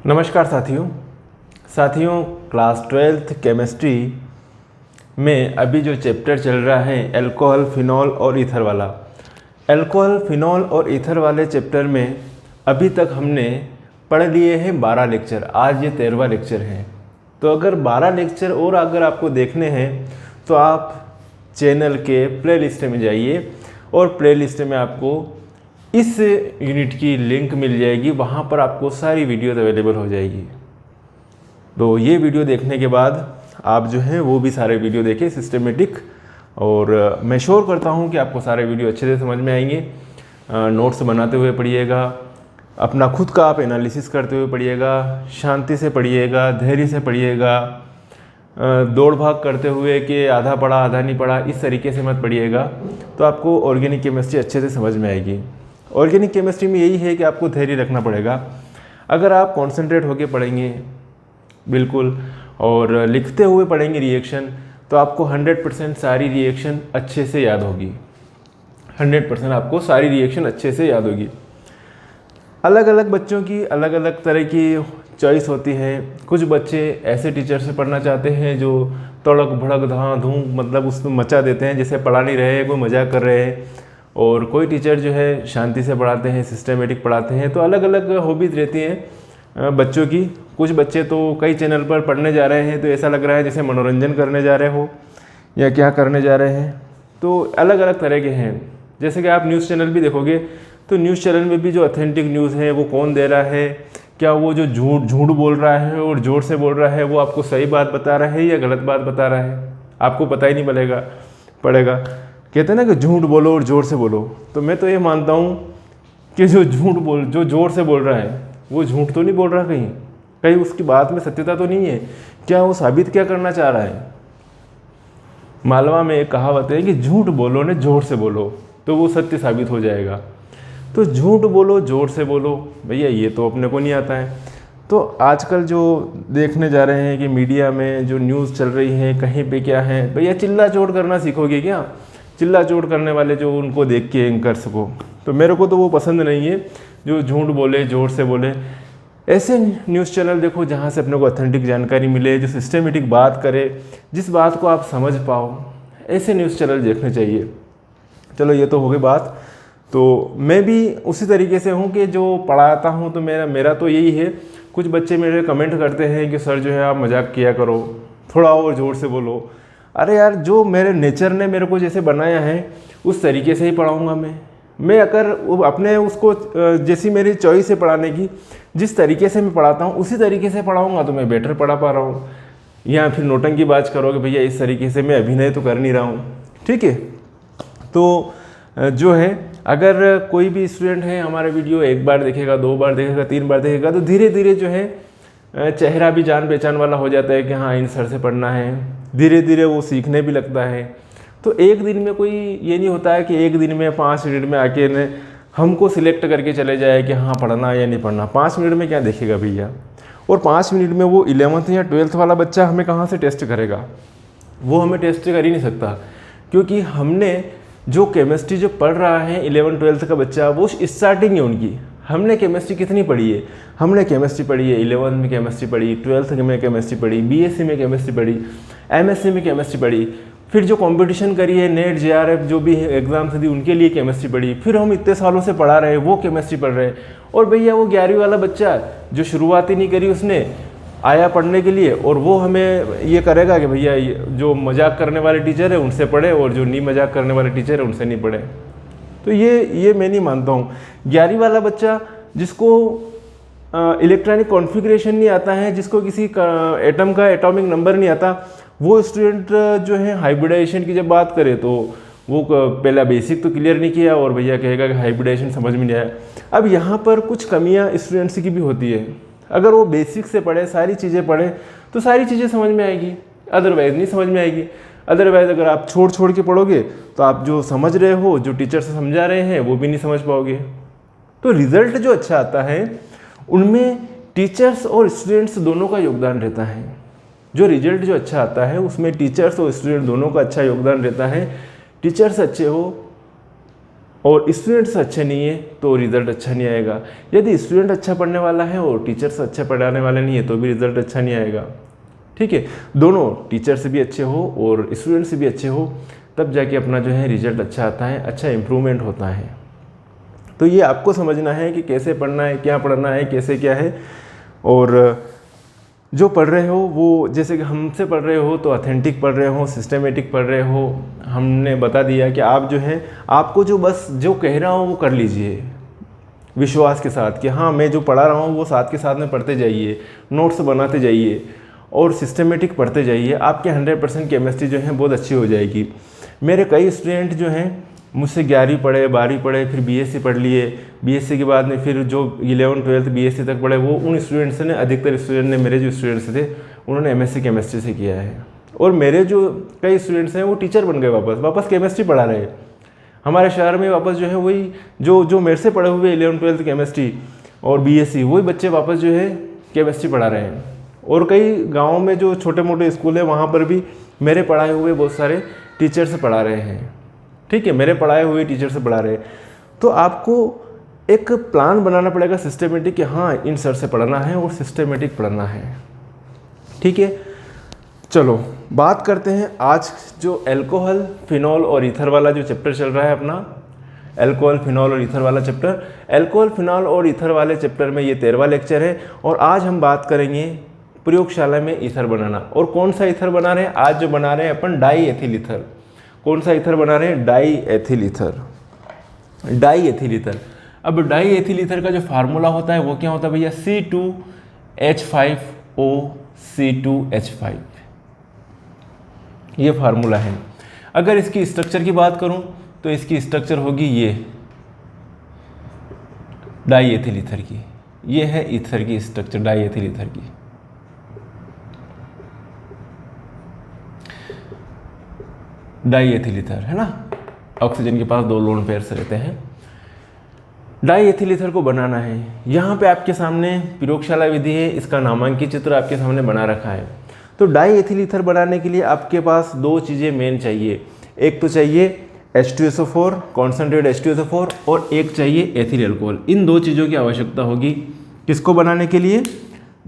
नमस्कार साथियों class 12th chemistry में अभी जो चैप्टर चल रहा है अल्कोहल, फिनॉल और ईथर वाला। अल्कोहल, फिनॉल और ईथर वाले चैप्टर में अभी तक हमने पढ़ लिए हैं 12 लेक्चर। आज ये 13वां लेक्चर है। तो अगर 12 लेक्चर और अगर आपको देखने हैं तो आप चैनल के प्लेलिस्ट में जाइए और प्लेलिस्ट में आपको इस यूनिट की लिंक मिल जाएगी। वहाँ पर आपको सारी वीडियोज़ अवेलेबल हो जाएगी। तो ये वीडियो देखने के बाद आप जो है वो भी सारे वीडियो देखें सिस्टमेटिक, और मैं श्योर करता हूँ कि आपको सारे वीडियो अच्छे से समझ में आएंगे। नोट्स बनाते हुए पढ़िएगा, अपना खुद का आप एनालिसिस करते हुए पढ़िएगा, शांति से पढ़िएगा, धैर्य से पढ़िएगा, दौड़ भाग करते हुए कि आधा पढ़ा आधा नहीं पढ़ा, इस तरीके से मत पढ़िएगा। तो आपको ऑर्गेनिक केमिस्ट्री अच्छे से समझ में आएगी। ऑर्गेनिक केमिस्ट्री में यही है कि आपको धैर्य रखना पड़ेगा। अगर आप कॉन्सेंट्रेट होकर पढ़ेंगे बिल्कुल और लिखते हुए पढ़ेंगे रिएक्शन, तो आपको 100% सारी रिएक्शन अच्छे से याद होगी। 100% आपको सारी रिएक्शन अच्छे से याद होगी। अलग अलग बच्चों की अलग अलग तरह की चॉइस होती है। कुछ बच्चे ऐसे टीचर से पढ़ना चाहते हैं जो तड़क भड़क धाँ धूम मतलब उसमें मचा देते हैं, जैसे पढ़ा नहीं रहे, कोई मजाक कर रहे हैं। और कोई टीचर जो है शांति से पढ़ाते हैं, सिस्टमेटिक पढ़ाते हैं। तो अलग अलग हॉबीज़ रहती हैं बच्चों की। कुछ बच्चे तो कई चैनल पर पढ़ने जा रहे हैं तो ऐसा लग रहा है जैसे मनोरंजन करने जा रहे हो या क्या करने जा रहे हैं। तो अलग अलग तरह के हैं। जैसे कि आप न्यूज़ चैनल भी देखोगे तो न्यूज़ चैनल में भी जो ऑथेंटिक न्यूज़ है वो कौन दे रहा है, क्या वो जो झूठ बोल रहा है और जोर से बोल रहा है वो आपको सही बात बता रहा है या गलत बात बता रहा है, आपको पता ही नहीं पड़ेगा। कहते हैं ना कि झूठ बोलो और ज़ोर से बोलो। तो मैं तो ये मानता हूँ कि जो ज़ोर से बोल रहा है वो झूठ तो नहीं बोल रहा, कहीं उसकी बात में सत्यता तो नहीं है। क्या वो साबित क्या करना चाह रहा है। मालवा में एक कहावत है कि झूठ बोलो ने ज़ोर से बोलो तो वो सत्य साबित हो जाएगा। तो झूठ बोलो, ज़ोर से बोलो, भैया ये तो अपने को नहीं आता है। तो आजकल जो देखने जा रहे हैं कि मीडिया में जो न्यूज़ चल रही है कहीं पे क्या है, भैया चिल्ला चोट करना सीखोगे क्या? चिल्ला चोट करने वाले जो उनको देख के कर सको। तो मेरे को तो वो पसंद नहीं है जो झूठ बोले, ज़ोर से बोले। ऐसे न्यूज़ चैनल देखो जहाँ से अपने को ऑथेंटिक जानकारी मिले, जो सिस्टमेटिक बात करे, जिस बात को आप समझ पाओ, ऐसे न्यूज़ चैनल देखने चाहिए। चलो ये तो हो गई बात। तो मैं भी उसी तरीके से हूँ कि जो पढ़ाता हूँ तो मेरा तो यही है। कुछ बच्चे मेरे कमेंट करते हैं कि सर जो है आप मजाक किया करो, थोड़ा और ज़ोर से बोलो। अरे यार, जो मेरे नेचर ने मेरे को जैसे बनाया है उस तरीके से ही पढ़ाऊँगा मैं अगर अपने उसको जैसी मेरी चॉइस है पढ़ाने की, जिस तरीके से मैं पढ़ाता हूँ उसी तरीके से पढ़ाऊँगा तो मैं बेटर पढ़ा पा रहा हूँ। या फिर नौटंकी बाज करोगे भैया इस तरीके से, मैं अभिनय तो कर नहीं रहा हूँ, ठीक है। तो जो है अगर कोई भी स्टूडेंट है हमारा वीडियो एक बार देखेगा, 2 बार देखेगा, 3 बार देखेगा तो धीरे धीरे जो है चेहरा भी जान पहचान वाला हो जाता है कि हाँ इन सर से पढ़ना है। धीरे धीरे वो सीखने भी लगता है। तो एक दिन में कोई ये नहीं होता है कि एक दिन में 5 मिनट में आके ने हमको सिलेक्ट करके चले जाए कि हाँ पढ़ना या नहीं पढ़ना। 5 मिनट में क्या देखेगा भैया। और 5 मिनट में वो 11th या 12th वाला बच्चा हमें कहाँ से टेस्ट करेगा। वो हमें टेस्ट कर ही नहीं सकता, क्योंकि हमने जो केमिस्ट्री जो पढ़ रहा है 11th 12th का बच्चा, वो स्टार्टिंग है उनकी। हमने केमिस्ट्री कितनी पढ़ी है, हमने केमिस्ट्री पढ़ी है 11th में केमिस्ट्री पढ़ी, 12th में केमिस्ट्री पढ़ी, बीएससी में केमिस्ट्री पढ़ी, एमएससी में केमिस्ट्री पढ़ी, फिर जो कंपटीशन करी है नेट जेआरएफ जो भी एग्जाम्स दी उनके लिए केमिस्ट्री पढ़ी। फिर हम इतने सालों से पढ़ा रहे हैं वो केमिस्ट्री पढ़ रहे हैं। और भैया वो 11वीं वाला बच्चा जो शुरुआत ही नहीं करी उसने आया पढ़ने के लिए, और वो हमें ये करेगा कि भैया जो मजाक करने वाले टीचर है उनसे पढ़े और जो नहीं मजाक करने वाले टीचर है उनसे नहीं पढ़े। तो ये मैं नहीं मानता हूँ। 11वीं वाला बच्चा जिसको इलेक्ट्रॉनिक कॉन्फ़िगरेशन नहीं आता है, जिसको किसी एटम का एटॉमिक नंबर नहीं आता, वो स्टूडेंट जो है हाइब्रिडाइजेशन की जब बात करे तो वो पहला बेसिक तो क्लियर नहीं किया और भैया कहेगा कि हाइब्रिडाइजेशन समझ में नहीं आया। अब यहाँ पर कुछ कमियाँ स्टूडेंट्स की भी होती है। अगर वो बेसिक से पढ़े, सारी चीज़ें पढ़े तो सारी चीज़ें समझ में आएगी, अदरवाइज़ नहीं समझ में आएगी। अदरवाइज़ अगर आप छोड़ के पढ़ोगे तो आप जो समझ रहे हो, जो टीचर से समझा रहे हैं वो भी नहीं समझ पाओगे। तो रिज़ल्ट जो अच्छा आता है उनमें टीचर्स और स्टूडेंट्स दोनों का योगदान रहता है। जो रिजल्ट जो अच्छा आता है उसमें टीचर्स और स्टूडेंट दोनों का अच्छा योगदान रहता है। टीचर्स अच्छे हो और स्टूडेंट्स अच्छे नहीं है तो रिज़ल्ट अच्छा नहीं आएगा। यदि स्टूडेंट अच्छा पढ़ने वाला है और टीचर्स अच्छा पढ़ाने वाले नहीं है तो भी रिज़ल्ट अच्छा नहीं आएगा। ठीक है, दोनों टीचर से भी अच्छे हो और स्टूडेंट से भी अच्छे हो, तब जाके अपना जो है रिज़ल्ट अच्छा आता है, अच्छा इम्प्रूवमेंट होता है। तो ये आपको समझना है कि कैसे पढ़ना है, क्या पढ़ना है, कैसे क्या है। और जो पढ़ रहे हो वो जैसे कि हमसे पढ़ रहे हो तो ऑथेंटिक पढ़ रहे हो, सिस्टमेटिक पढ़ रहे हो। हमने बता दिया कि आप जो है आपको जो बस जो कह रहा हूँ वो कर लीजिए विश्वास के साथ कि हाँ मैं जो पढ़ा रहा हूँ वो साथ के साथ में पढ़ते जाइए, नोट्स बनाते जाइए और सिस्टमेटिक पढ़ते जाइए। आपके 100% केमिस्ट्री जो है बहुत अच्छी हो जाएगी। मेरे कई स्टूडेंट जो हैं मुझसे 11वीं पढ़े, 12वीं पढ़े, फिर बीएससी पढ़ लिए, बीएससी के बाद में फिर जो 11th 12th बीएससी तक पढ़े, वो उन स्टूडेंट्स ने, अधिकतर स्टूडेंट ने, मेरे जो स्टूडेंट्स थे उन्होंने एमएससी केमिस्ट्री से किया है। और मेरे जो कई स्टूडेंट्स हैं वो टीचर बन गए, वापस केमिस्ट्री पढ़ा रहे। हमारे शहर में वापस जो है वही जो मेरे से पढ़े हुए 11th 12th केमिस्ट्री और बीएससी, वही बच्चे वापस जो है केमिस्ट्री पढ़ा रहे हैं। और कई गाँव में जो छोटे मोटे स्कूल है वहाँ पर भी मेरे पढ़ाए हुए बहुत सारे टीचर से पढ़ा रहे हैं। ठीक है, मेरे पढ़ाए हुए टीचर से पढ़ा रहे हैं। तो आपको एक प्लान बनाना पड़ेगा सिस्टमेटिक कि हाँ इन सर से पढ़ना है और सिस्टमेटिक पढ़ना है। ठीक है, चलो बात करते हैं आज जो अल्कोहल, फिनॉल और ईथर वाला जो चैप्टर चल रहा है अपना, अल्कोहल, फिनॉल और ईथर वाला चैप्टर। अल्कोहल, फिनॉल और ईथर वाले चैप्टर में ये 13वां लेक्चर है और आज हम बात करेंगे प्रयोगशाला में ईथर बनाना। और कौन सा ईथर बना रहे हैं? आज जो बना रहे हैं अपन डाई एथिल ईथर। कौन सा ईथर बना रहे हैं? Die ethyl ether. Die ethyl ether. अब डाई एथिल ईथर का जो फार्मूला होता है वो क्या होता है भैया? C2H5O C2H5, ये फार्मूला है। अगर इसकी स्ट्रक्चर की बात करूं तो इसकी स्ट्रक्चर होगी ये डाई एथिल ईथर की। ये है ईथर की स्ट्रक्चर, डाई एथिल ईथर की। डाई एथिल ईथर है ना, ऑक्सीजन के पास 2 लोन पेयर्स रहते हैं। डाई एथिल ईथर को बनाना है। यहाँ पे आपके सामने प्रयोगशाला विधि है, इसका नामांकित चित्र आपके सामने बना रखा है। तो डाई एथिल ईथर बनाने के लिए आपके पास 2 चीज़ें मेन चाहिए। एक तो चाहिए H2SO4, कॉन्सेंट्रेट H2SO4, और एक चाहिए एथिल अल्कोहल। इन 2 चीज़ों की आवश्यकता होगी किसको बनाने के लिए?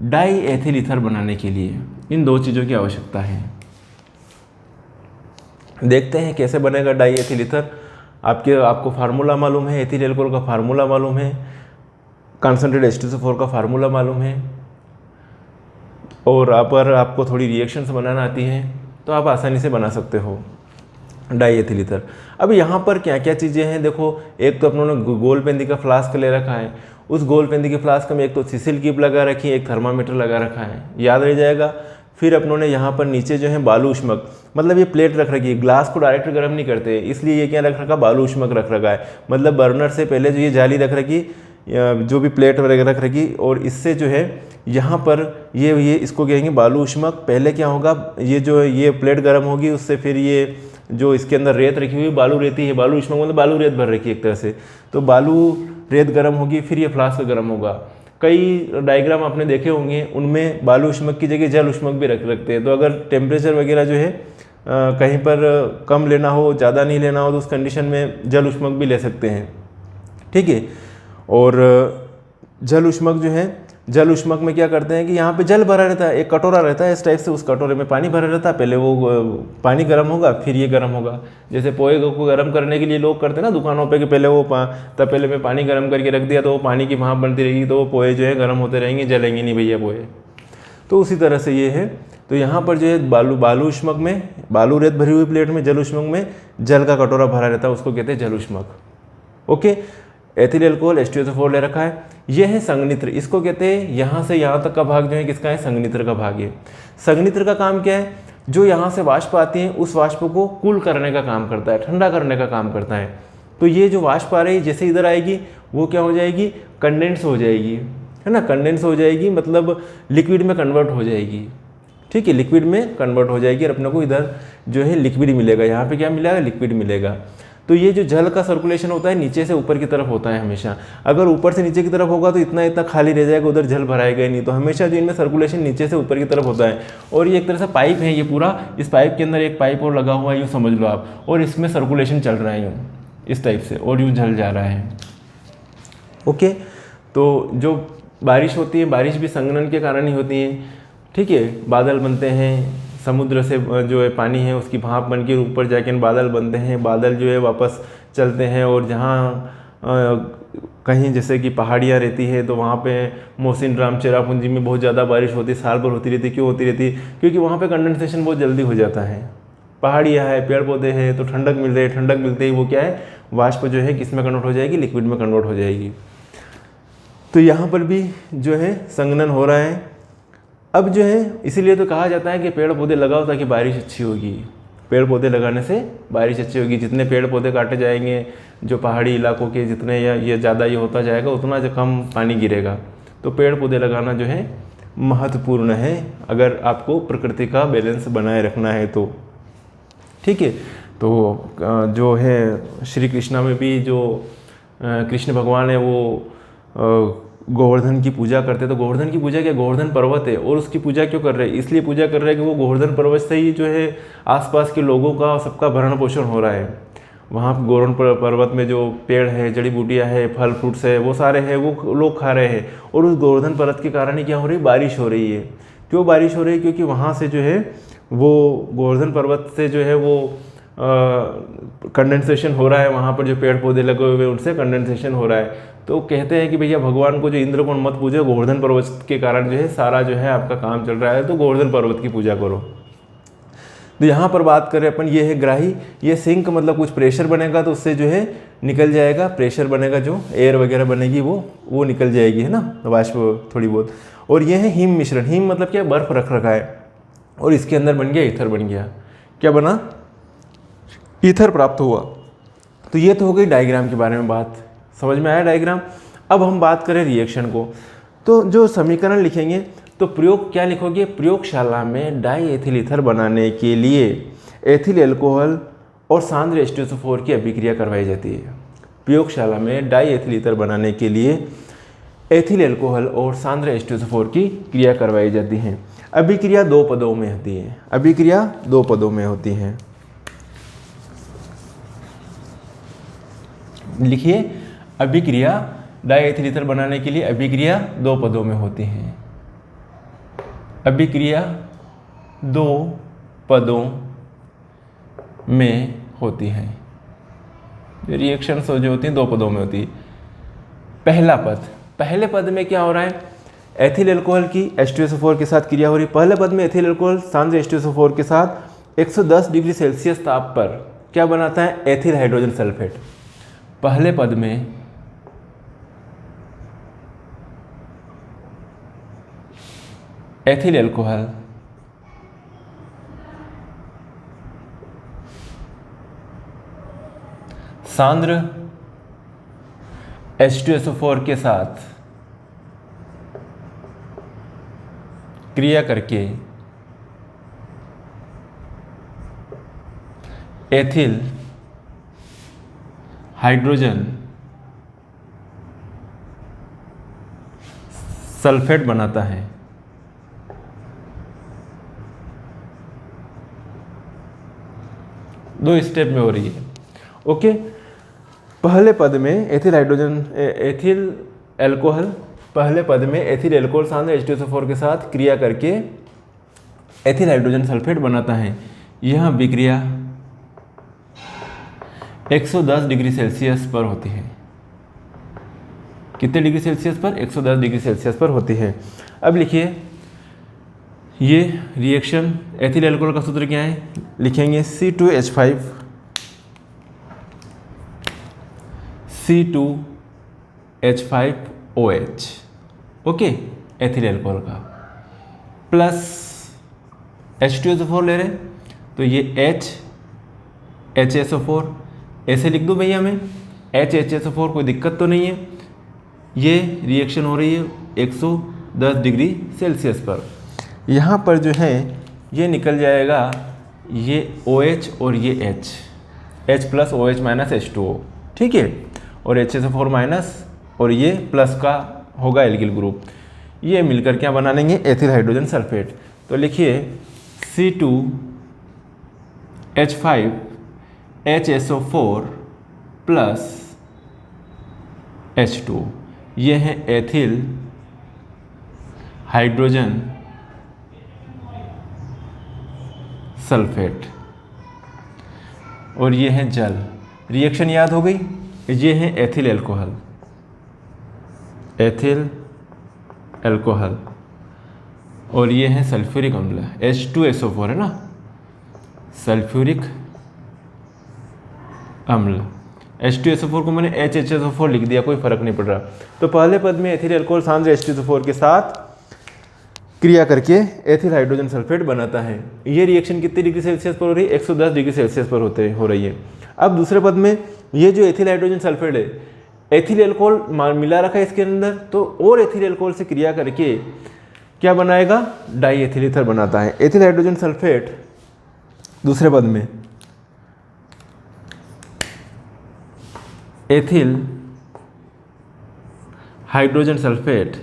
डाई एथिल ईथर बनाने के लिए इन 2 चीज़ों की आवश्यकता है। देखते हैं कैसे बनेगा डाई एथिल ईथर। आपको फार्मूला मालूम है, एथिल अल्कोहल का फार्मूला मालूम है, कॉन्सेंट्रेट H2SO4 का फार्मूला मालूम है, और अगर आपको थोड़ी रिएक्शंस बनाना आती हैं तो आप आसानी से बना सकते हो डाई एथिल ईथर। अब यहाँ पर क्या क्या चीज़ें हैं देखो। एक तो अपनों ने गोल पेंदी का फ्लास्क ले रखा है। उस गोल पेंदी के फ्लास्क में एक तो सीसिल कीप लगा रखी है, एक थर्मामीटर लगा रखा है, याद रह जाएगा। फिर अपनों ने यहाँ पर नीचे जो है बालू उष्मक, मतलब ये प्लेट रख रखी है। ग्लास को डायरेक्ट गर्म नहीं करते, इसलिए ये क्या रख रखा? बालू उष्मक रख रखा है। मतलब बर्नर से पहले जो ये जाली रख रखी, जो भी प्लेट वगैरह रख रखी, और इससे जो है यहाँ पर ये इसको कहेंगे बालू उष्मक। पहले क्या होगा, ये प्लेट गर्म होगी, उससे फिर ये जो इसके अंदर रेत रखी हुई बालू रेती है, बालू उष्मक मतलब बालू रेत भर रखी है एक तरह से, तो बालू रेत गर्म होगी, फिर ये फ्लास्क गर्म होगा। कई डायग्राम आपने देखे होंगे, उनमें बालू उष्मक की जगह जल उष्मक भी रखते हैं। तो अगर टेम्परेचर वगैरह जो है कहीं पर कम लेना हो, ज़्यादा नहीं लेना हो, तो उस कंडीशन में जल उष्मक भी ले सकते हैं। ठीक है, और जल उष्मक जो है, जल उष्मक में क्या करते हैं कि यहाँ पे जल भरा रहता है, एक कटोरा रहता है इस टाइप से, उस कटोरे में पानी भरा रहता है। पहले वो पानी गर्म होगा, फिर ये गर्म होगा। जैसे पोहे को गर्म करने के लिए लोग करते हैं ना दुकानों पे कि पहले तपेले में पानी गर्म करके रख दिया, तो वो पानी की भाप बनती रहेगी, तो वो पोहे जो है गर्म होते रहेंगे, जलेंगे नहीं भैया पोहे। तो उसी तरह से ये है। तो यहाँ पर जो है बालू उष्मक में, बालू रेत भरी हुई प्लेट में जल उष्मक में जल का कटोरा भरा रहता है, उसको कहते हैं जल उष्मक। ओके, एथिल अल्कोहल H2SO4 ले रखा है। यह है संघनित्र, इसको कहते हैं यहाँ से यहाँ तक का भाग जो है किसका है? संघनित्र का भाग है। संघनित्र का काम क्या है? जो यहाँ से वाष्प आती है उस वाष्प को कूल करने का काम करता है, ठंडा करने का काम करता है। तो ये जो वाष्प आ रही है जैसे इधर आएगी वो क्या हो जाएगी? कंडेंस हो जाएगी, है ना। कंडेंस हो जाएगी मतलब लिक्विड में कन्वर्ट हो जाएगी। ठीक है, लिक्विड में कन्वर्ट हो जाएगी और अपने को इधर जो है लिक्विड मिलेगा। यहाँ पे क्या मिलेगा? लिक्विड मिलेगा। तो ये जो जल का सर्कुलेशन होता है नीचे से ऊपर की तरफ होता है हमेशा। अगर ऊपर से नीचे की तरफ होगा तो इतना खाली रह जाएगा, उधर जल भराएगा ही नहीं। तो हमेशा जो इनमें सर्कुलेशन नीचे से ऊपर की तरफ होता है। और ये एक तरह से पाइप है ये पूरा, इस पाइप के अंदर एक पाइप और लगा हुआ है, यूँ समझ लो आप, और इसमें सर्कुलेशन चल रहा है यूँ। इस टाइप से, और यूँ जल जा रहा है। ओके, तो जो बारिश होती है, बारिश भी संघनन के कारण ही होती है। ठीक है, बादल बनते हैं, समुद्र से जो है पानी है उसकी भाप बन के ऊपर जाके बादल बनते हैं, बादल जो है वापस चलते हैं, और जहाँ कहीं जैसे कि पहाड़ियाँ रहती है तो वहाँ पे मोहसिन राम चेरापूंजी में बहुत ज़्यादा बारिश होती है, साल भर होती रहती है। क्यों होती रहती है? क्योंकि वहाँ पे कंडेंसेशन बहुत जल्दी हो जाता है। पहाड़ियाँ है, पेड़ पौधे हैं, तो ठंडक मिल रही है, ठंडक मिलते ही वो क्या है, वाष्प जो है किस में कन्वर्ट हो जाएगी, लिक्विड में कन्वर्ट हो जाएगी। तो यहाँ पर भी जो है संघनन हो रहा है। अब जो है इसीलिए तो कहा जाता है कि पेड़ पौधे लगाओ ताकि बारिश अच्छी होगी। पेड़ पौधे लगाने से बारिश अच्छी होगी। जितने पेड़ पौधे काटे जाएंगे, जो पहाड़ी इलाकों के जितने या ये ज़्यादा ये होता जाएगा, उतना जो कम पानी गिरेगा। तो पेड़ पौधे लगाना जो है महत्वपूर्ण है, अगर आपको प्रकृति का बैलेंस बनाए रखना है तो। ठीक है, तो जो है श्री कृष्णा में भी जो कृष्ण भगवान है वो गोवर्धन की पूजा करते। तो गोवर्धन की पूजा क्या, गोवर्धन पर्वत है, और उसकी पूजा क्यों कर रहे हैं? इसलिए पूजा कर रहे हैं कि वो गोवर्धन पर्वत से ही जो है आसपास के लोगों का सबका भरण पोषण हो रहा है। वहाँ गोवर्धन पर्वत में जो पेड़ है, जड़ी बूटियाँ है, फल फ्रूट्स है, वो सारे हैं, वो लोग खा रहे हैं। और उस गोवर्धन पर्वत के कारण ही क्या हो रही है, बारिश हो रही है। क्यों बारिश हो रही है? क्योंकि वहाँ से जो है वो गोवर्धन पर्वत से जो है वो कंडेंसेशन हो रहा है। वहाँ पर जो पेड़ पौधे लगे हुए हैं उनसे कंडेंसेशन हो रहा है। तो कहते हैं कि भैया भगवान को जो इंद्र को मत पूजो, गोवर्धन पर्वत के कारण जो है सारा जो है आपका काम चल रहा है, तो गोवर्धन पर्वत की पूजा करो। तो यहाँ पर बात करें अपन, ये है ग्राही, ये सिंक मतलब कुछ प्रेशर बनेगा तो उससे जो है निकल जाएगा, प्रेशर बनेगा, जो एयर वगैरह बनेगी वो निकल जाएगी, है ना, वाष्प थोड़ी बहुत। और ये है हिम मिश्रण। हिम मतलब क्या, बर्फ रख रखा है और इसके अंदर बन गया ईथर, बन गया, क्या बना, ईथर प्राप्त हुआ। तो ये तो हो गई डायग्राम के बारे में बात, समझ में आया डायग्राम। अब हम बात करें रिएक्शन को, तो जो समीकरण लिखेंगे तो प्रयोग क्या लिखोगे, प्रयोगशाला में डाई एथिल ईथर बनाने के लिए एथिल एल्कोहल और सांद्र H2SO4 की अभिक्रिया करवाई जाती है। प्रयोगशाला में डाई एथिल ईथर बनाने के लिए एथिल एल्कोहल और सांद्र H2SO4 की क्रिया करवाई जाती है। अभिक्रिया 2 पदों में होती है, अभिक्रिया 2 पदों में होती है। लिखिए, अभिक्रिया डाई एथिल ईथर बनाने के लिए अभिक्रिया 2 पदों में होती है। अभिक्रिया 2 पदों में होती है। रिएक्शंस जो होती हैं 2 पदों में होती है। पहला पद, पहले पद में क्या हो रहा है, एथिल एल्कोहल की H2SO4 के साथ क्रिया हो रही है। पहले पद में एथिल एल्कोहल सांद्र H2SO4 के साथ 110 डिग्री सेल्सियस ताप पर क्या बनाता है, एथिल हाइड्रोजन सल्फेट। पहले पद में एथिल एल्कोहल सांद्र H2SO4 के साथ क्रिया करके एथिल हाइड्रोजन सल्फेट बनाता है। दो स्टेप में हो रही है। ओके, पहले पद में एथिल एल्कोहल, पहले पद में एथिल एल्कोहल सांद्र H2SO4 के साथ क्रिया करके एथिल हाइड्रोजन सल्फेट बनाता है। यह विक्रिया 110 डिग्री सेल्सियस पर होती है। कितने डिग्री सेल्सियस पर, 110 डिग्री सेल्सियस पर होती है। अब लिखिए, ये रिएक्शन एथिल एल्कोहल का सूत्र क्या है, लिखेंगे C2H5 C2H5OH, okay, ethyl alcohol का, प्लस H2SO4 ले रहे तो ये HHSO4 ऐसे लिख दो भैया, मैं HHSO4, कोई दिक्कत तो नहीं है। ये रिएक्शन हो रही है 110 डिग्री सेल्सियस पर। यहाँ पर जो है ये निकल जाएगा, ये OH और ये H plus OH minus H2O, ठीक है, और HSO4 माइनस और ये प्लस का होगा एल्किल ग्रुप। ये मिलकर क्या बना लेंगे, एथिल हाइड्रोजन सल्फेट। तो लिखिए C2H5HSO4 प्लस H2, ये है एथिल हाइड्रोजन सल्फेट और ये है जल। रिएक्शन याद हो गई, ये है एथिल एल्कोहल, एथिल एल्कोहल और ये है सल्फ्यूरिक अम्ल H2SO4 है ना, सल्फ्यूरिक अम्ल। H2SO4 को मैंने HHSO4 लिख दिया, कोई फर्क नहीं पड़ रहा। तो पहले पद में एथिल एल्कोहल सांद्र H2SO4 के साथ क्रिया करके एथिल हाइड्रोजन सल्फेट बनाता है। ये रिएक्शन कितने डिग्री सेल्सियस पर हो रही है? 110 डिग्री सेल्सियस पर हो रही है। अब दूसरे पद में ये जो एथिल हाइड्रोजन सल्फेट है, एथिल एल्कोहल मिला रखा है इसके अंदर, तो और एथिल एल्कोहल से क्रिया करके क्या बनाएगा? डाई एथिल ईथर बनाता है। एथिल हाइड्रोजन सल्फेट दूसरे पद में ethyl hydrogen sulphate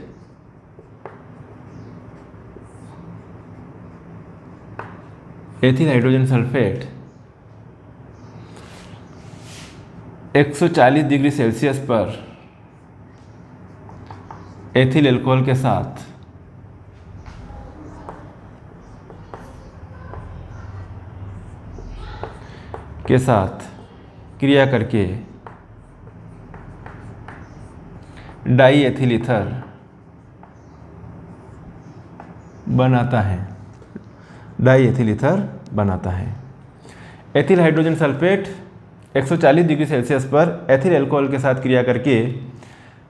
ethyl hydrogen sulphate 140 degree Celsius पर एथिल एल्कोहल के साथ क्रिया करके डाई एथिल ईथर बनाता है, डाई एथिल ईथर बनाता है। Ethyl hydrogen sulphate 140 degree Celsius पर एथिल एल्कोहल के साथ क्रिया करके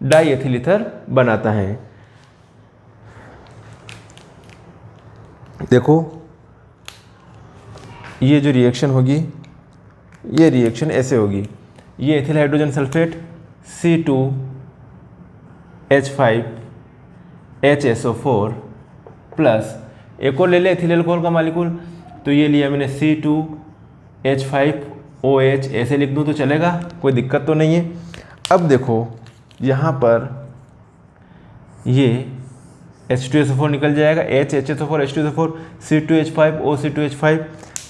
डाई एथिल ईथर बनाता है। देखो ये जो रिएक्शन होगी, ये रिएक्शन ऐसे होगी। ये ethyl hydrogen sulphate C2H5HSO4 plus एक और ले ले एथिल एल्कोहल का मालिक्यूल, तो ये लिया मैंने C2H5OH, ऐसे लिख दूँ तो चलेगा, कोई दिक्कत तो नहीं है। अब देखो यहाँ पर ये H2SO4 निकल जाएगा, HHSO4 H2SO4 C2H5O C2H5,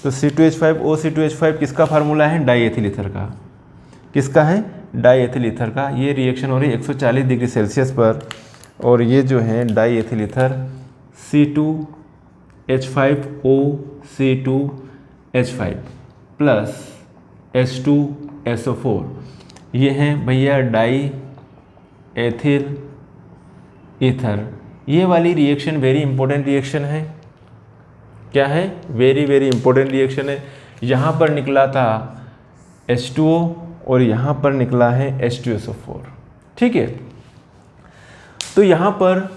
तो C2H5O C2H5 किसका फार्मूला है? डाई एथिल ईथर का। किसका है? डाई एथिल ईथर का। ये रिएक्शन हो रही है 140 डिग्री सेल्सियस पर, और ये जो है die ethyl ether C2H5O C2H5 plus H2SO4, ये हैं भैया डाई एथिल ईथर। ये वाली रिएक्शन वेरी इंपॉर्टेंट रिएक्शन है। क्या है? वेरी वेरी इंपॉर्टेंट रिएक्शन है। यहाँ पर निकला था H2O और यहाँ पर निकला है H2SO4, ठीक है। तो यहाँ पर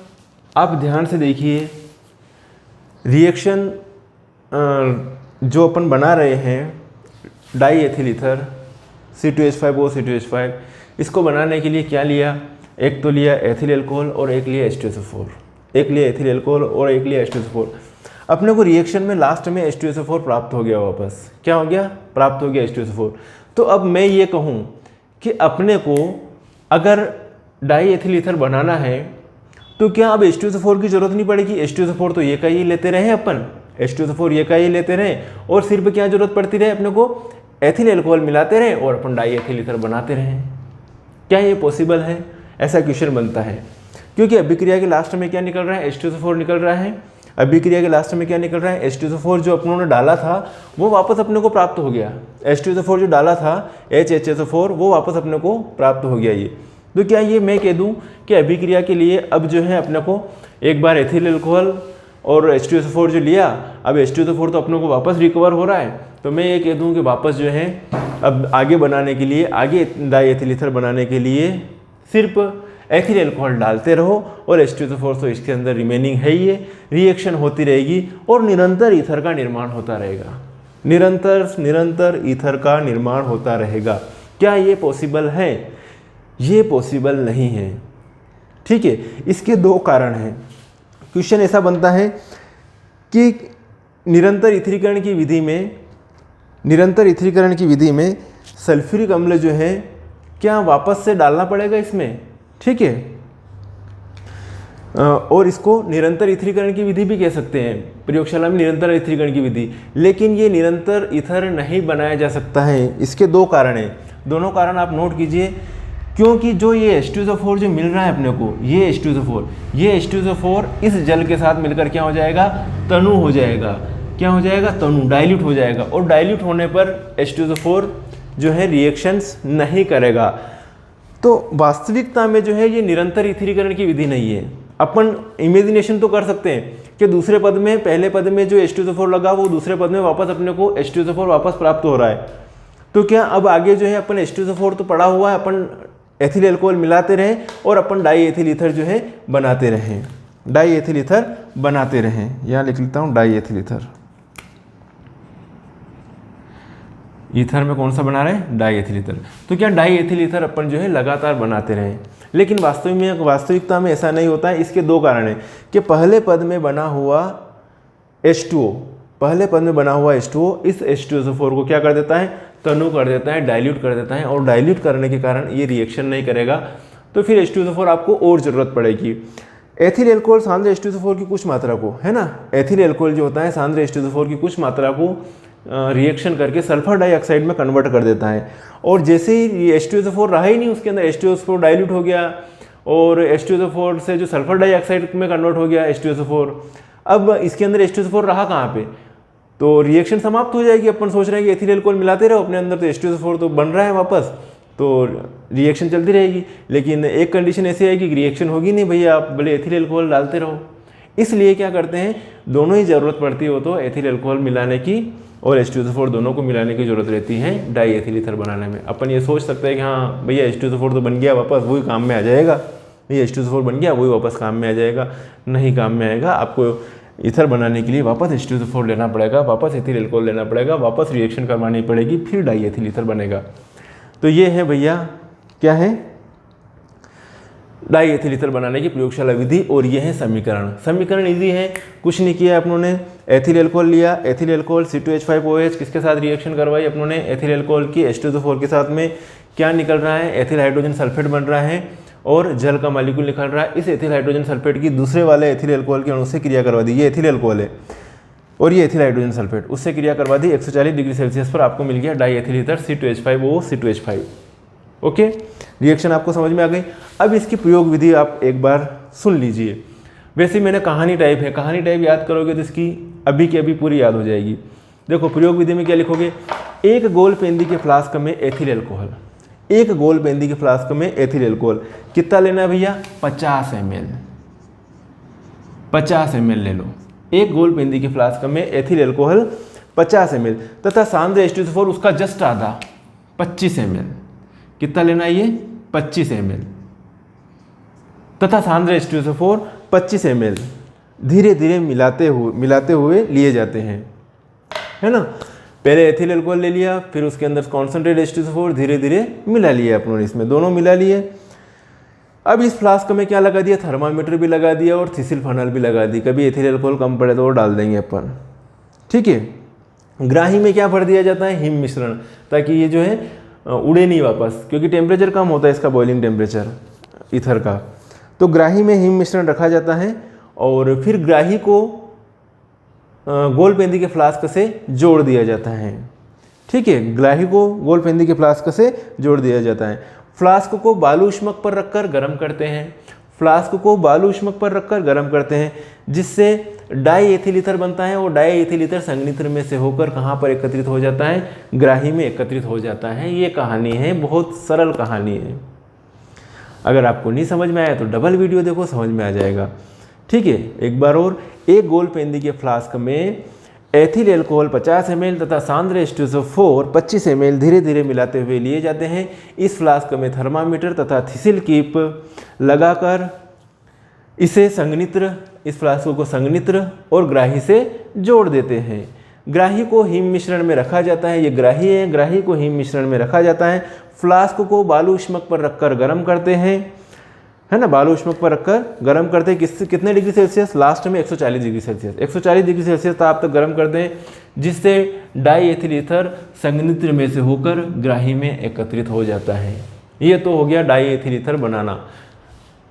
आप ध्यान से देखिए, रिएक्शन जो अपन बना रहे हैं die ethyl ether C2H5O C2H5, इसको बनाने के लिए क्या लिया? एक तो लिया एथिल एल्कोहल और एक लिया H2SO4, एक लिया एथिल एल्कोहल और एक लिया H2SO4। अपने को रिएक्शन में लास्ट में H2SO4 प्राप्त हो गया, वापस क्या हो गया? प्राप्त हो गया H2SO4। तो अब मैं ये कहूँ कि अपने को अगर डाई एथिल ईथर बनाना है तो क्या अब H2SO4 की जरूरत नहीं पड़ेगी? H2SO4 तो ये का ही लेते रहे अपन, H2SO4 ये का ही लेते रहे, और सिर्फ क्या जरूरत पड़ती रहे अपने को? एथिल एल्कोहल मिलाते रहे और अपन डाई एथिल ईथर बनाते रहे। क्या ये पॉसिबल है? ऐसा क्वेश्चन बनता है, क्योंकि अभिक्रिया के लास्ट में क्या निकल रहा है? H2SO4 निकल रहा है। अभिक्रिया के लास्ट में क्या निकल रहा है? H2SO4 जो अपनों ने डाला था वो वापस अपने को प्राप्त हो गया। H2SO4 जो डाला था HHSO4 वो वापस अपने को प्राप्त हो गया। ये तो क्या ये मैं कह दूं कि अभिक्रिया के लिए अब जो है अपने को एक बार एथिल एल्कोहल और H2SO4 जो लिया, अब H2SO4 तो अपने को वापस रिकवर हो रहा है, तो मैं ये कह दूं कि वापस जो है अब आगे बनाने के लिए, आगे डाई एथिल ईथर बनाने के लिए सिर्फ एथिल एल्कोहल डालते रहो और H2SO4 तो इसके अंदर रिमेनिंग है ही, रिएक्शन होती रहेगी और निरंतर ईथर का निर्माण होता रहेगा, निरंतर ईथर का निर्माण होता रहेगा। क्या ये पॉसिबल है? ये पॉसिबल नहीं है, ठीक है। इसके दो कारण हैं। क्वेश्चन ऐसा बनता है कि निरंतर ईथरीकरण की विधि में सल्फ्यूरिक अम्ल जो है क्या वापस से डालना पड़ेगा इसमें, ठीक है। और इसको निरंतर ईथरीकरण की विधि भी कह सकते हैं, प्रयोगशाला में निरंतर ईथरीकरण की विधि। लेकिन ये निरंतर ईथर नहीं बनाया जा सकता है। इसके दो कारण हैं। दोनों कारण आप नोट कीजिए, क्योंकि जो ये H2SO4 जो मिल रहा है अपने को, ये H2SO4 इस जल के साथ मिलकर क्या हो जाएगा, तनु हो जाएगा। क्या हो जाएगा, तनु, डाइल्यूट हो जाएगा। और डाइल्यूट होने पर H2SO4 जो है रिएक्शंस नहीं करेगा। तो वास्तविकता में जो है ये निरंतर इथरीकरण की विधि नहीं है। अपन इमेजिनेशन तो कर सकते हैं कि दूसरे पद में, पहले पद में जो H2SO4 लगा वो दूसरे पद में वापस अपने को H2SO4 वापस प्राप्त हो रहा है। तो क्या अब आगे जो है अपन H2SO4 तो पड़ा हुआ है, अपन एथिल अल्कोहल मिलाते रहें और अपन डाई एथिल ईथर जो है बनाते रहें, डाई एथिल ईथर बनाते रहें। यहाँ लिख लेता हूँ डाई एथिल ईथर। ईथर में कौन सा बना रहे हैं, डाई एथिल ईथर। तो क्या डाई एथिल ईथर अपन जो है लगातार बनाते रहें, लेकिन वास्तविकता में ऐसा नहीं होता है। इसके दो कारण हैं कि पहले पद में बना हुआ H2O, पहले पद में बना हुआ H2O इस H2SO4 को क्या कर देता है, तनु कर देता है, डाइल्यूट कर देता है, और डाइल्यूट करने के कारण ये रिएक्शन नहीं करेगा। तो फिर H2SO4 आपको और ज़रूरत पड़ेगी। एथिल अल्कोहल सांद्र H2SO4 की कुछ मात्रा को, है ना, एथिल अल्कोहल जो होता है सांद्र H2SO4 की कुछ मात्रा को रिएक्शन करके सल्फर डाइऑक्साइड में कन्वर्ट कर देता है। और जैसे ही H2SO4 रहा ही नहीं उसके अंदर, H2SO4 डाइल्यूट हो गया और H2SO4 से जो सल्फर डाइऑक्साइड में कन्वर्ट हो गया H2SO4, अब इसके अंदर H2SO4 रहा कहाँ पे, तो रिएक्शन समाप्त हो जाएगी। अपन सोच रहे हैं कि एथिल अल्कोहल मिलाते रहो अपने अंदर, तो H2SO4 तो बन रहा है वापस, तो रिएक्शन चलती रहेगी। लेकिन एक कंडीशन ऐसी आएगी कि रिएक्शन होगी नहीं भैया, आप भले एथिल अल्कोहल डालते रहो। इसलिए क्या करते हैं, दोनों ही ज़रूरत पड़ती हो तो एथिल अल्कोहल मिलाने की और H2SO4 दोनों को मिलाने की ज़रूरत रहती है डाई एथिल ईथर बनाने में। अपन ये सोच सकते हैं कि हाँ भैया H2SO4 तो बन गया, वापस वही काम में आ जाएगा, भैया H2SO4 बन गया वही वापस काम में आ जाएगा। नहीं काम में आएगा, आपको ईथर बनाने के लिए वापस H2SO4 लेना पड़ेगा, वापस एथिल अल्कोहल लेना पड़ेगा, वापस रिएक्शन करवानी पड़ेगी, फिर डाई एथिल ईथर बनेगा। तो ये है भैया, क्या है, डाई एथिल ईथर बनाने की प्रयोगशाला विधि। और ये है समीकरण। समीकरण इजी है, कुछ नहीं किया अपनों ने, एथिल अल्कोहल लिया, एथिल अल्कोहल C2H5OH किसके साथ रिएक्शन करवाई अपनों ने, एथिल अल्कोहल की H2SO4 के साथ में क्या निकल रहा है, एथिल हाइड्रोजन सल्फेट बन रहा है और जल का मालिक्यूल निकल रहा है। इस एथिल हाइड्रोजन सल्फेट की दूसरे वाले एथिल अल्कोहल के अणु से क्रिया करवा दी, ये एथिल अल्कोहल है और ये एथिल हाइड्रोजन सल्फेट, उससे क्रिया करवा दी 140 डिग्री सेल्सियस पर, आपको मिल गया die ethyl ether C2H5O C2H5। Okay, reaction आपको समझ में आ गई। अब इसकी प्रयोग विधि आप एक बार सुन लीजिए। वैसे मैंने कहानी टाइप है, कहानी टाइप याद करोगे तो इसकी अभी की अभी पूरी याद हो जाएगी। देखो प्रयोग विधि में क्या लिखोगे, एक गोल पेंदी के फ्लास्क में एथिल अल्कोहल, एक गोल पेंदी के फ्लास्क में एथिल अल्कोहल कितना लेना है भैया, 50 ml, 50 ml ले लो। एक गोल पेंदी के फ्लास्क में एथिल अल्कोहल 50 ml तथा सांद्र H2SO4 उसका जस्ट आधा 25 ml। कितना लेना है ये, 25 ml तथा सांद्र H2SO4 25 ml धीरे धीरे मिलाते हुए लिए जाते हैं, है ना। पहले एथिल अल्कोहल ले लिया, फिर उसके अंदर कॉन्सेंट्रेट H2SO4 धीरे धीरे मिला लिया अपनों ने, इसमें दोनों मिला लिए। अब इस फ्लास्क में क्या लगा दिया, थर्मामीटर भी लगा दिया और थिसिल फनल भी लगा दी, कभी एथिल अल्कोहल कम पड़े तो वो डाल देंगे अपन, ठीक है। ग्राही में क्या भर दिया जाता है, हिम मिश्रण, ताकि ये जो है उड़े नहीं वापस, क्योंकि टेम्परेचर कम होता है इसका, बॉइलिंग टेम्परेचर ईथर का। तो ग्राही में हिम मिश्रण रखा जाता है और फिर ग्राही को गोल पेंदी के फ्लास्क से जोड़ दिया जाता है, ठीक है। ग्राही को गोल पेंदी के फ्लास्क से जोड़ दिया जाता है। फ्लास्क को बालू उष्मक पर रखकर गर्म करते हैं, फ्लास्क को बालू उष्मक पर रखकर गर्म करते हैं, जिससे डाई एथिल ईथर बनता है। और डाई एथिल ईथर संघनित्र में से होकर कहाँ पर एकत्रित हो जाता है, ग्राही में एकत्रित हो जाता है। ये कहानी है, बहुत सरल कहानी है। अगर आपको नहीं समझ में आया तो डबल वीडियो देखो, समझ में आ जाएगा, ठीक है। एक बार और, एक गोल पेंदी के फ्लास्क में एथिल अल्कोहल 50 ml तथा सांद्र H2SO4 25 ml धीरे धीरे मिलाते हुए लिए जाते हैं। इस फ्लास्क में थर्मामीटर तथा थिसिल कीप लगाकर इसे संघनित्र, इस फ्लास्क को संघनित्र और ग्राही से जोड़ देते हैं। ग्राही को हिम मिश्रण में रखा जाता है, ये ग्राही है, ग्राही को हिम मिश्रण में रखा जाता है। फ्लास्क को बालू उष्मक पर रखकर गर्म करते हैं, है ना, बालू उष्मक पर रखकर गर्म करते हैं। कितने डिग्री सेल्सियस, लास्ट में 140 डिग्री सेल्सियस, 140 डिग्री सेल्सियस आप तक गर्म करते हैं, जिससे डाई एथिल ईथर संघनित्र में से होकर ग्राही में एकत्रित हो जाता है। ये तो हो गया डाई एथिल ईथर बनाना,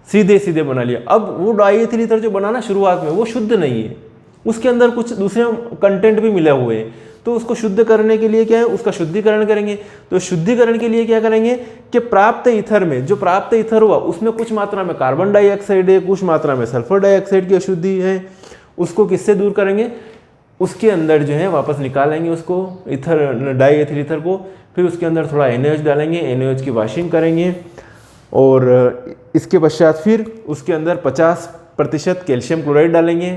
सीधे सीधे बना लिया। अब वो डाई एथिल ईथर जो बनाना शुरुआत में वो शुद्ध नहीं है, उसके अंदर कुछ दूसरे कंटेंट भी मिले हुए हैं। तो उसको शुद्ध करने के लिए क्या है, उसका शुद्धिकरण करेंगे। तो शुद्धिकरण के लिए क्या करेंगे कि प्राप्त ईथर में, जो प्राप्त ईथर हुआ उसमें कुछ मात्रा में कार्बन डाइऑक्साइड है, कुछ मात्रा में सल्फर डाइऑक्साइड की अशुद्धि है, उसको किससे दूर करेंगे, उसके अंदर जो है वापस निकालेंगे उसको ईथर, डाई एथिल ईथर को। फिर उसके अंदर थोड़ा NaOH डालेंगे, NaOH की वॉशिंग करेंगे और इसके पश्चात फिर उसके अंदर 50% कैल्शियम क्लोराइड डालेंगे।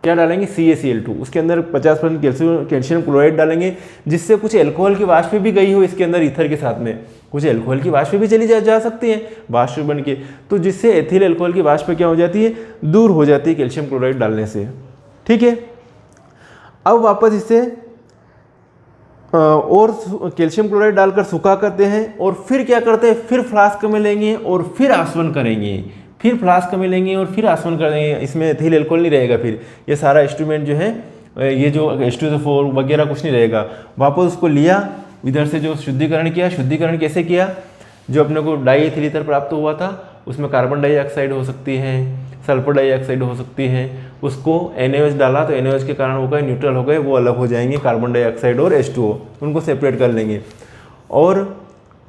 क्या डालेंगे, CaCl2। उसके अंदर 50% कैल्शियम क्लोराइड डालेंगे, जिससे कुछ एल्कोहल की वाष्प भी गई हो इसके अंदर ईथर के साथ में, कुछ एल्कोहल की वाष्प भी चली जा सकती है वाष्प बन के, तो जिससे एथिल एल्कोहल की वाष्प क्या हो जाती है, दूर हो जाती है कैल्शियम क्लोराइड डालने से। ठीक है, अब वापस इसे और कैल्शियम क्लोराइड डालकर सूखा करते हैं और फिर क्या करते हैं, फिर फ्लास्क में लेंगे और फिर आसवन करेंगे, फिर फ्लास्क में लेंगे और फिर आसवन करेंगे। इसमें एथिल एल्कोहल नहीं रहेगा, फिर ये सारा इंस्ट्रूमेंट जो है, ये जो H2SO4 वगैरह कुछ नहीं रहेगा। वापस उसको लिया, इधर से जो शुद्धिकरण किया, शुद्धिकरण कैसे किया, जो अपने को डाई एथिल ईथर प्राप्त हुआ था उसमें कार्बन डाइऑक्साइड हो सकती है, सल्फर डाइऑक्साइड हो सकती है, उसको NaOH डाला तो NaOH के कारण वो गए न्यूट्रल हो गए, वो अलग हो जाएंगे कार्बन डाइऑक्साइड और H2O, उनको सेपरेट कर लेंगे। और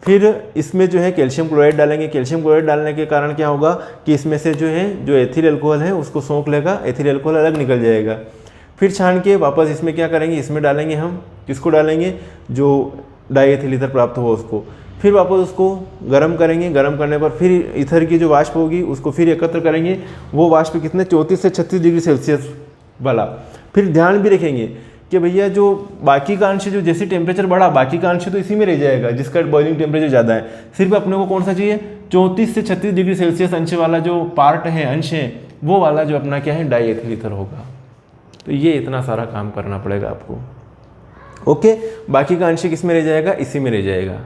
फिर इसमें जो है कैल्शियम क्लोराइड डालेंगे। कैल्शियम क्लोराइड डालने के कारण क्या होगा कि इसमें से जो है जो एथिल एल्कोहल है उसको सोख लेगा, एथिल एल्कोहल अलग निकल जाएगा। फिर छान के वापस इसमें क्या करेंगे, इसमें डालेंगे हम, किसको डालेंगे, जो डाई एथिल ईथर प्राप्त हुआ उसको। फिर वापस उसको गर्म करेंगे, गर्म करने पर फिर ईथर की जो वाष्प होगी उसको फिर एकत्र करेंगे। वो वाष्प कितने, 34 से 36 डिग्री सेल्सियस वाला। फिर ध्यान भी रखेंगे कि भैया जो बाकी का अंश, जो जैसे टेम्परेचर बढ़ा बाकी का अंश तो इसी में रह जाएगा जिसका बॉइलिंग टेम्परेचर ज़्यादा है। सिर्फ अपने को कौन सा चाहिए, 34 से 36 डिग्री सेल्सियस अंश वाला जो पार्ट है, अंश है, वो वाला जो अपना क्या है, डाई एथिल ईथर होगा। तो ये इतना सारा काम करना पड़ेगा आपको। ओके, बाकी का अंश किस में रह जाएगा, इसी में रह जाएगा।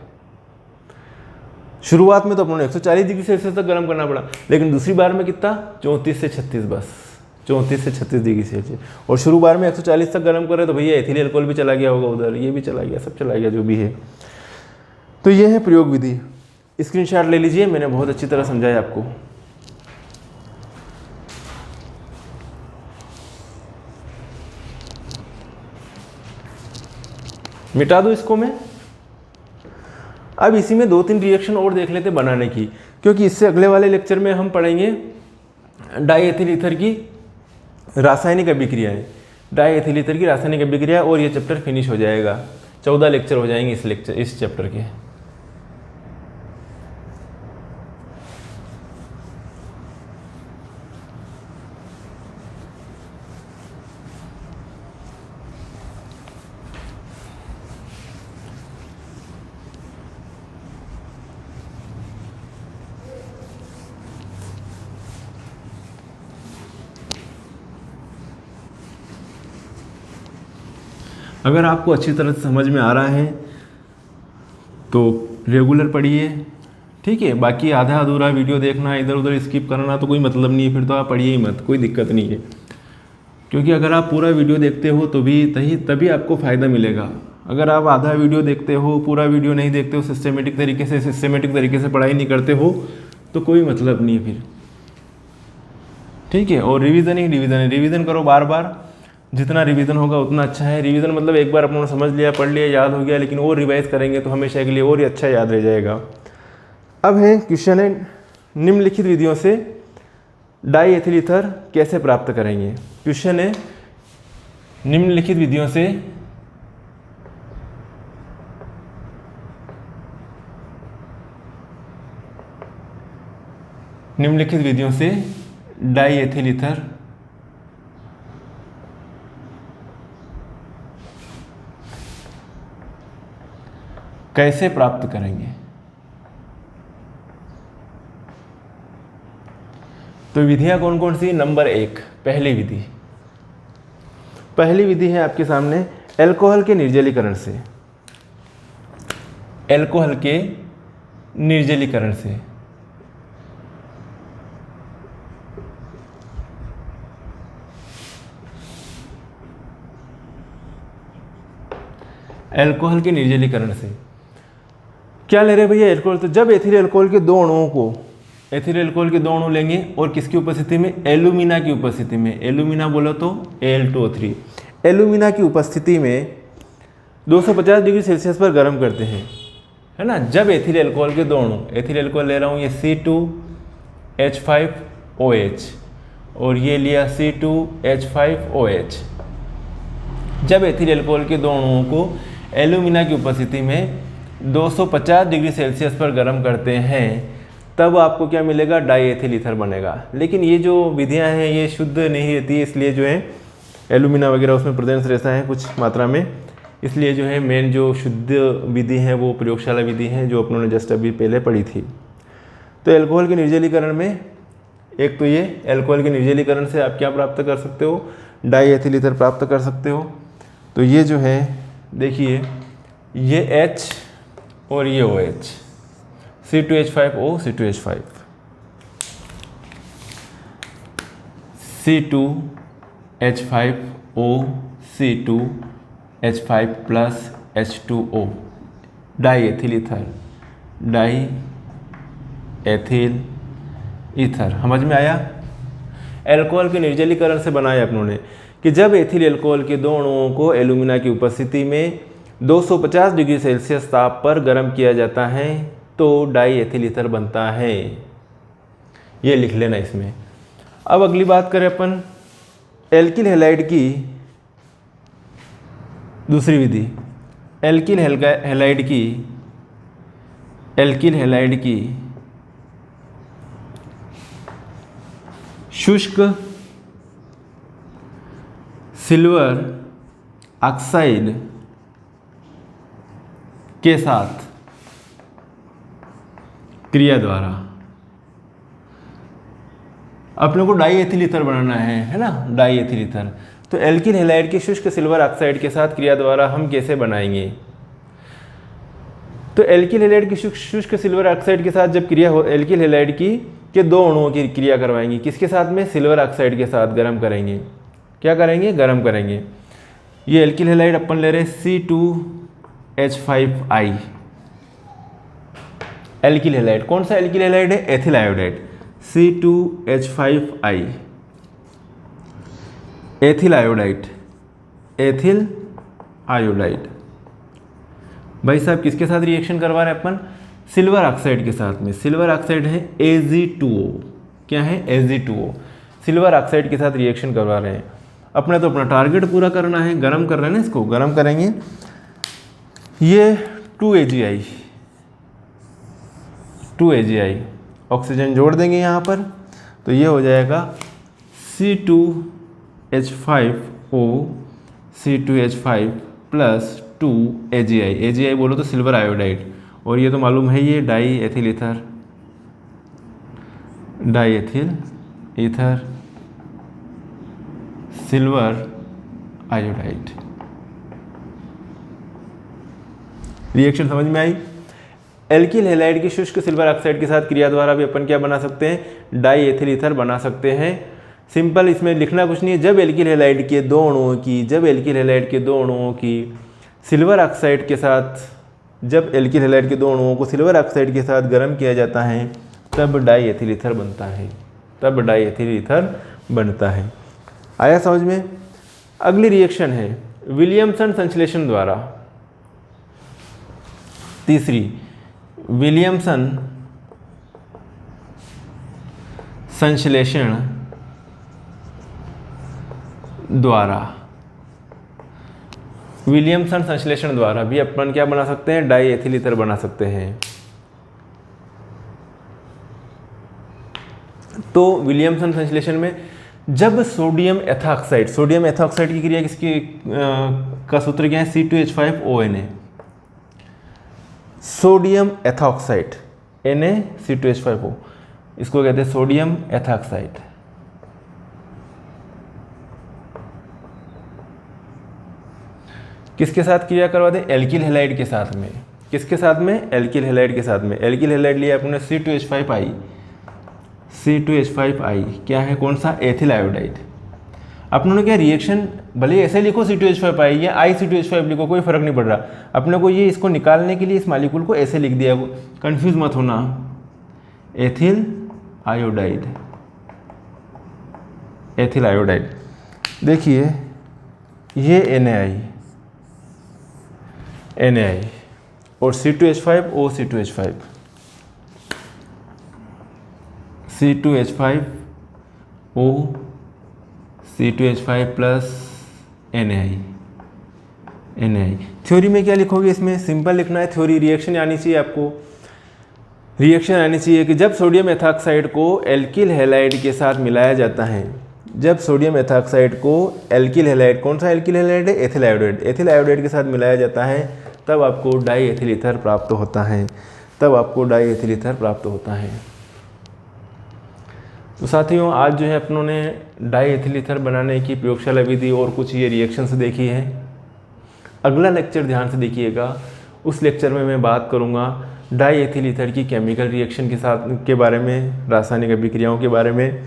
शुरुआत में तो अपनों ने 140 डिग्री सेल्सियस तक गर्म करना पड़ा, लेकिन दूसरी बार में कितना, 34 से 36, बस 34 से 36 डिग्री सेल्सियस। और शुरू बार में 140 तक गर्म करे तो भैया एथिल एल्कोहल भी चला गया होगा उधर, ये भी चला गया, सब चला गया जो भी है। तो ये है प्रयोग विधि, स्क्रीनशॉट ले लीजिए, मैंने बहुत अच्छी तरह समझाया आपको। मिटा दूं इसको मैं। अब इसी में 2-3 रिएक्शन और देख लेते बनाने की, क्योंकि इससे अगले वाले लेक्चर में हम पढ़ेंगे डाई एथिल ईथर की रासायनिक अभिक्रियाएं, डाई एथिल ईथर की रासायनिक अभिक्रिया, और ये चैप्टर फिनिश हो जाएगा। 14 लेक्चर हो जाएंगे इस चैप्टर के। अगर आपको अच्छी तरह से समझ में आ रहा है तो रेगुलर पढ़िए, ठीक है। बाकी आधा अधूरा वीडियो देखना, इधर उधर स्किप करना तो कोई मतलब नहीं है, फिर तो आप पढ़िए ही मत, कोई दिक्कत नहीं है। क्योंकि अगर आप पूरा वीडियो देखते हो तो भी तभी आपको फ़ायदा मिलेगा। अगर आप आधा वीडियो देखते हो, पूरा वीडियो नहीं देखते हो, सिस्टमेटिक तरीके से पढ़ाई नहीं करते हो, तो कोई मतलब नहीं है फिर, ठीक है। और रिवीजन ही रिवीजन है, रिवीजन करो बार बार, जितना रिवीजन होगा उतना अच्छा है। रिवीजन मतलब एक बार अपने समझ लिया, पढ़ लिया, याद हो गया, लेकिन और रिवाइज करेंगे तो हमेशा के लिए और ही अच्छा याद रह जाएगा। अब है क्वेश्चन है, निम्नलिखित विधियों से डाई एथिल ईथर कैसे प्राप्त करेंगे। क्वेश्चन है, निम्नलिखित विधियों से डाई एथिल ईथर कैसे प्राप्त करेंगे। तो विधियां कौन कौन सी। नंबर 1, पहली विधि है आपके सामने अल्कोहल के निर्जलीकरण से। अल्कोहल के निर्जलीकरण से क्या ले रहे भैया, एल्कोहल। तो जब एथिल एल्कोहल के दो अणु लेंगे और किसकी उपस्थिति में, एल्यूमिना की उपस्थिति में, एल्यूमिना बोलो तो Al2O3, एल्यूमिना की उपस्थिति में 250 डिग्री सेल्सियस पर गर्म करते हैं, है ना। जब एथिल अल्कोहल के दो अणु, एथिल अल्कोहल ले रहा हूँ ये C2H5OH और ये लिया C2H5OH। जब एथिल अल्कोहल के दो अणुओं को एल्यूमिना की उपस्थिति में 250 डिग्री सेल्सियस पर गर्म करते हैं तब आपको क्या मिलेगा, डाई एथिल ईथर बनेगा। लेकिन ये जो विधियां हैं ये शुद्ध नहीं रहती है, इसलिए जो है एल्यूमिना वगैरह उसमें प्रेजेंस रहता है कुछ मात्रा में, इसलिए जो है मेन जो शुद्ध विधि है वो प्रयोगशाला विधि है जो अपनों ने जस्ट अभी पहले पढ़ी थी। तो एल्कोहल के निर्जलीकरण में एक तो ये एल्कोहल के निर्जलीकरण से आप क्या प्राप्त कर सकते हो, डाई एथिल ईथर प्राप्त कर सकते हो। तो ये जो है देखिए ये H और ये OH, C2H5O C2H5, C2H5O C2H5 plus H2O, die ethyl ether, die ethyl ether. समझ में आया। एल्कोहल के निर्जलीकरण से बनाया अपनों ने कि जब एथिल अल्कोहल के दो अणुओं को एल्यूमिना की उपस्थिति में 250 डिग्री सेल्सियस ताप पर गर्म किया जाता है तो डाई एथिल ईथर बनता है। ये लिख लेना इसमें। अब अगली बात करें अपन एल्किल हैलाइड की दूसरी विधि, एल्किल हैलाइड की शुष्क सिल्वर ऑक्साइड के साथ क्रिया द्वारा अपने को डाई एथिल ईथर बनाना है ना, डाई एथिल ईथर। तो एल्किल हैलाइड के शुष्क सिल्वर ऑक्साइड के साथ क्रिया द्वारा हम कैसे बनाएंगे। तो एल्किल हैलाइड की शुष्क सिल्वर ऑक्साइड के साथ जब क्रिया हो, एल्किल हैलाइड की के दो अणुओं की क्रिया करवाएंगे, किसके साथ में, सिल्वर ऑक्साइड के साथ गर्म करेंगे। क्या करेंगे, गर्म करेंगे। ये एल्किल हैलाइड अपन ले रहे C2H5I, एल्किल हैलाइड। कौन सा एल्किल हैलाइड है, ethyl iodide, C2H5I, ethyl iodide, ethyl iodide. भाई साहब किसके साथ रिएक्शन करवा रहे हैं अपन, सिल्वर ऑक्साइड के साथ में। सिल्वर ऑक्साइड है Ag2O, क्या है, Ag2O। सिल्वर ऑक्साइड के साथ रिएक्शन करवा रहे हैं। अपने तो अपना टारगेट पूरा करना है, गरम कर रहे हैं ना, इसको गरम करेंगे। ये 2AgI ऑक्सीजन जोड़ देंगे यहाँ पर, तो ये हो जाएगा C2H5O C2H5 plus 2AgI। AgI बोलो तो सिल्वर आयोडाइड, और ये तो मालूम है ये die ethyl ether, die ethyl ether silver iodide. Reaction समझ में आई। एल्किल हैलाइड की शुष्क सिल्वर ऑक्साइड के साथ क्रिया द्वारा भी अपन क्या बना सकते हैं, डाई एथिल ईथर बना सकते हैं। सिंपल, इसमें लिखना कुछ नहीं है। जब एल्किल हैलाइड के दो अणुओं की सिल्वर ऑक्साइड के साथ, जब एल्किल हैलाइड के दो अणुओं को सिल्वर ऑक्साइड के साथ गर्म किया जाता है तब डाई एथिल ईथर बनता है, तब डाई एथिल ईथर बनता है। आया समझ में। अगली रिएक्शन है विलियमसन संश्लेषण द्वारा। तीसरी, विलियमसन संश्लेषण द्वारा, विलियमसन संश्लेषण द्वारा भी अपन क्या बना सकते हैं, डाई एथिल ईथर बना सकते हैं। तो विलियमसन संश्लेषण में जब सोडियम एथॉक्साइड की क्रिया किसकी का सूत्र क्या है, C2H5ONa, सोडियम एथॉक्साइड Na(C2H5O), इसको कहते हैं सोडियम एथॉक्साइड। किसके साथ क्रिया करवा दें, एल्किल हैलाइड के साथ में। किसके साथ में, एल्किल हैलाइड के साथ में। एल्किल हैलाइड लिया अपने C2H5I, क्या है, कौन सा, एथिल आयोडाइड। अपनों ने क्या रिएक्शन भले ऐसे लिखो C2H5I या IC2H5 लिखो, कोई फर्क नहीं पड़ रहा। अपने को ये इसको निकालने के लिए इस मालिक्यूल को ऐसे लिख दिया, कंफ्यूज मत होना, एथिल आयोडाइड, एथिल आयोडाइड। देखिए ये Na Na और C2H5 O C2H5 C2H5 O C2H5 plus Na। Theory में क्या लिखोगे, इसमें सिंपल लिखना है। थ्योरी रिएक्शन आनी चाहिए आपको, रिएक्शन आनी चाहिए कि जब सोडियम एथॉक्साइड को एल्किल हैलाइड के साथ मिलाया जाता है, जब सोडियम एथॉक्साइड को एल्किल हैलाइड, कौन सा एल्किल हैलाइड है, एथिल आयोडाइड, एथिल आयोडाइड के साथ मिलाया जाता है, तब आपको डाई एथिल ईथर प्राप्त होता है, तब आपको डाई एथिल ईथर प्राप्त होता है। तो साथियों आज जो है अपनों ने डाई एथिल ईथर बनाने की प्रयोगशाला विधि और कुछ ये रिएक्शंस देखी है। अगला लेक्चर ध्यान से देखिएगा, उस लेक्चर में मैं बात करूँगा डाई एथिल ईथर की केमिकल रिएक्शन के बारे में, रासायनिक अभिक्रियाओं के बारे में,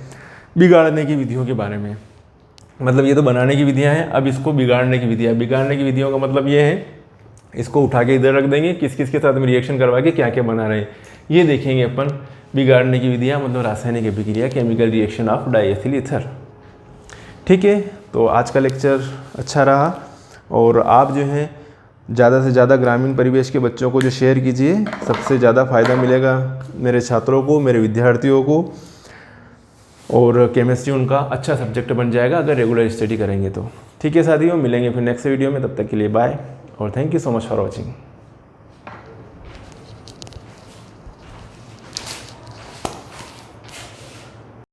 बिगाड़ने की विधियों के बारे में। मतलब ये तो बनाने की विधियाँ हैं, अब इसको बिगाड़ने की विधियाँ। बिगाड़ने की विधियों का मतलब ये है, इसको उठा के इधर रख देंगे, किस किस के साथ में रिएक्शन करवा के क्या क्या बना रहे हैं ये देखेंगे अपन। बिगाड़ने की विधियाँ मतलब रासायनिक अभिक्रिया, chemical reaction of die ethyl ether. ठीक है, तो आज का लेक्चर अच्छा रहा और आप जो है ज़्यादा से ज़्यादा ग्रामीण परिवेश के बच्चों को जो शेयर कीजिए, सबसे ज़्यादा फ़ायदा मिलेगा मेरे छात्रों को, मेरे विद्यार्थियों को, और केमिस्ट्री उनका अच्छा सब्जेक्ट बन जाएगा अगर रेगुलर स्टडी करेंगे तो। ठीक है साथियों, मिलेंगे फिर नेक्स्ट वीडियो में, तब तक के लिए बाय और thank you so much for watching.